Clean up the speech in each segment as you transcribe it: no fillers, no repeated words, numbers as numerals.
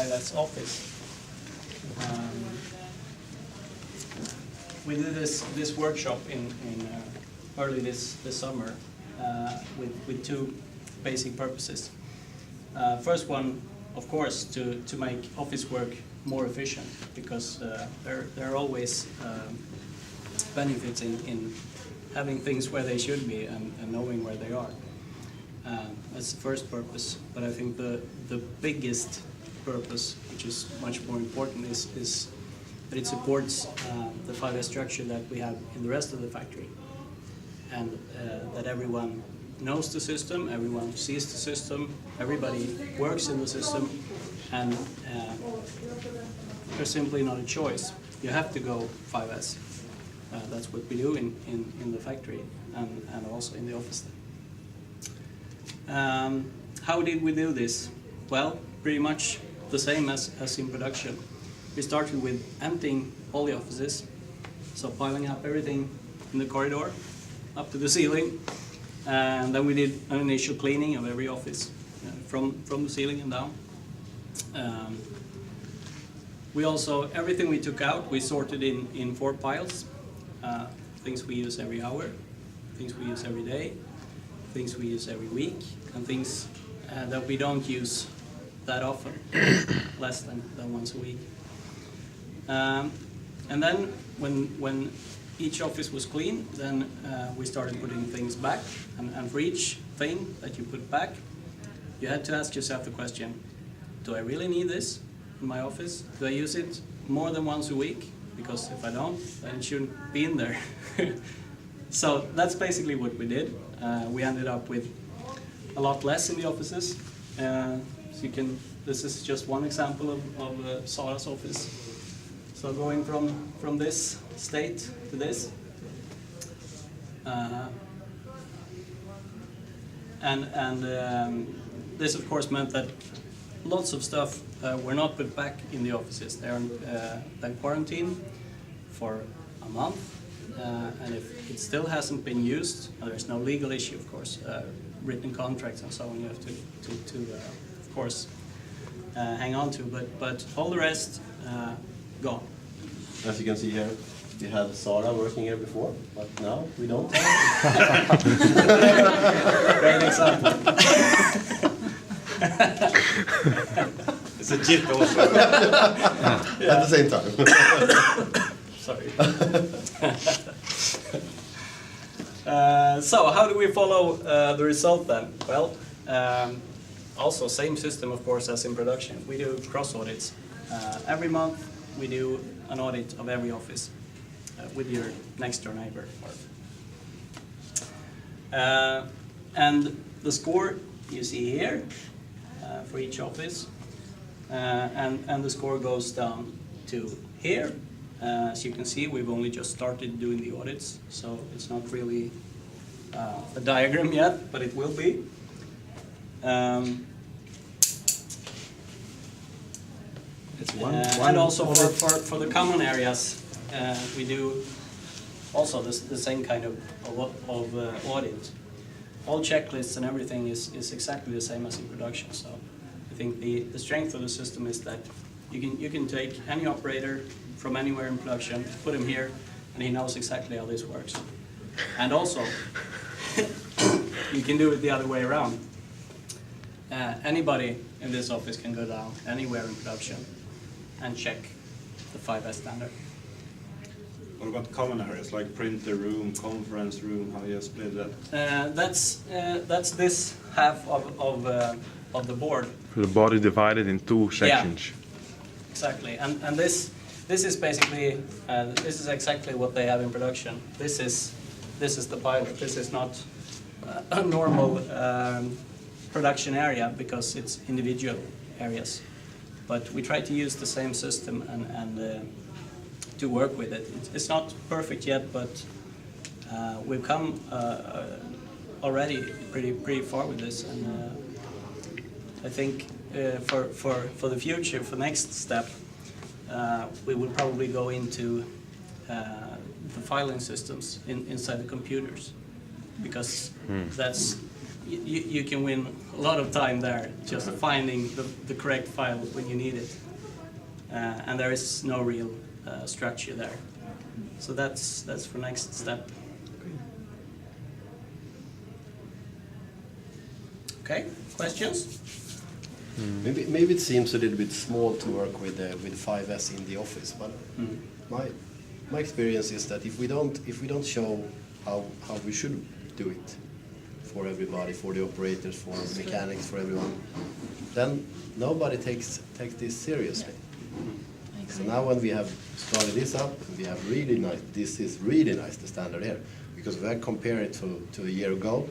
5S office. We did this workshop in early this summer with two basic purposes. First one, of course, to make office work more efficient, because there are always benefits in having things where they should be and knowing where they are. That's the first purpose. But I think the biggest purpose, which is much more important, is that it supports the 5S structure that we have in the rest of the factory, and that everyone knows the system, everyone sees the system, everybody works in the system, and there's simply not a choice. You have to go 5S. That's what we do in the factory and also in the office. How did we do this? Well, pretty much the same as in production. We started with emptying all the offices, so piling up everything in the corridor up to the ceiling, and then we did an initial cleaning of every office from the ceiling and down. We also, everything we took out, we sorted in 4 piles. Things we use every hour, things we use every day, things we use every week, and things that we don't use that often, less than once a week. And then when each office was clean, then we started putting things back, and for each thing that you put back, you had to ask yourself the question, do I really need this in my office? Do I use it more than once a week? Because if I don't, then it shouldn't be in there. So that's basically what we did. We ended up with a lot less in the offices. So you can, this is just one example of Sara's office. So going from this state to this. This of course meant that lots of stuff were not put back in the offices. They are then quarantined for a month, and if it still hasn't been used, there's no legal issue, of course, written contracts and so on. You have to of course, hang on to, but all the rest gone. As you can see here, we had Sara working here before, but now we don't. Great example. It's a chip also. At the same time. Sorry. So how do we follow the result then? Well, also same system of course as in production. We do cross audits. Every month we do an audit of every office with your next door neighbor. And the score you see here for each office, and the score goes down to here. As you can see, we've only just started doing the audits, so it's not really a diagram yet, but it will be. It's And also for the common areas, we do also the same kind of audit. All checklists and everything is exactly the same as in production. So I think the strength of the system is that you can take any operator from anywhere in production, put him here, and he knows exactly how this works. And also, you can do it the other way around. Anybody in this office can go down anywhere in production and check the 5S standard. What about common areas like printer room, conference room? How you split that? That's this half of the board. The body divided in 2 sections. Yeah, exactly, and this is basically this is exactly what they have in production. This is the pilot. This is not a normal production area because it's individual areas. But we try to use the same system and to work with it. It's not perfect yet, but we've come already pretty far with this, and I think for the future, for next step, we will probably go into the filing systems inside the computers, because that's you can win a lot of time there just finding the correct file when you need it. And there is no real structure there. So that's for next step. Okay, questions? Maybe it seems a little bit small to work with 5S in the office, but my experience is that if we don't show how we should do it for everybody, for the operators, for mechanics, for everyone, then nobody takes this seriously. So now when we have started this up, we have really nice. This is really nice, the standard here, because when I compare it to a year ago,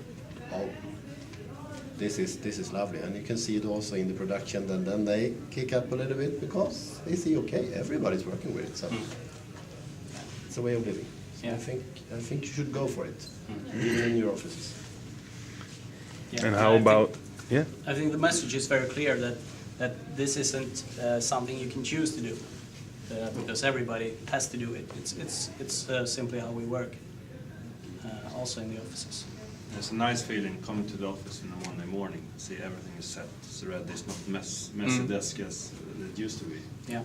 this is lovely, and you can see it also in the production. And then they kick up a little bit because they see, okay, everybody's working with it, so it's a way of living. So Yeah. I think you should go for it, even in your offices. Yeah, And how about, yeah? I think the message is very clear that this isn't something you can choose to do, because everybody has to do it. It's simply how we work, also in the offices. It's a nice feeling coming to the office on a Monday morning, see everything is set, it's ready, it's not messy desk as it used to be. Yeah.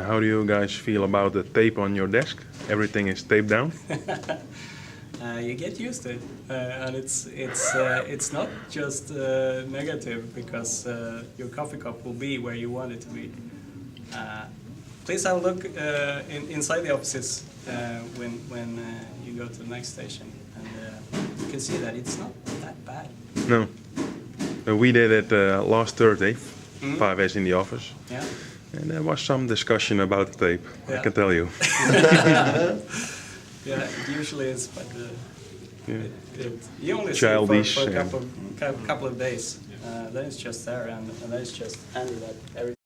How do you guys feel about the tape on your desk? Everything is taped down? You get used to it, and it's not just negative, because your coffee cup will be where you want it to be. Please have a look inside the offices when you go to the next station, and you can see that it's not that bad. No. We did it last Thursday, 5S in the office. Yeah. And there was some discussion about the tape, Yeah. I can tell you. Yeah, it usually is, but Yeah. you only see it Childish, for a couple of days. Then it's just there, and then it's just handed that every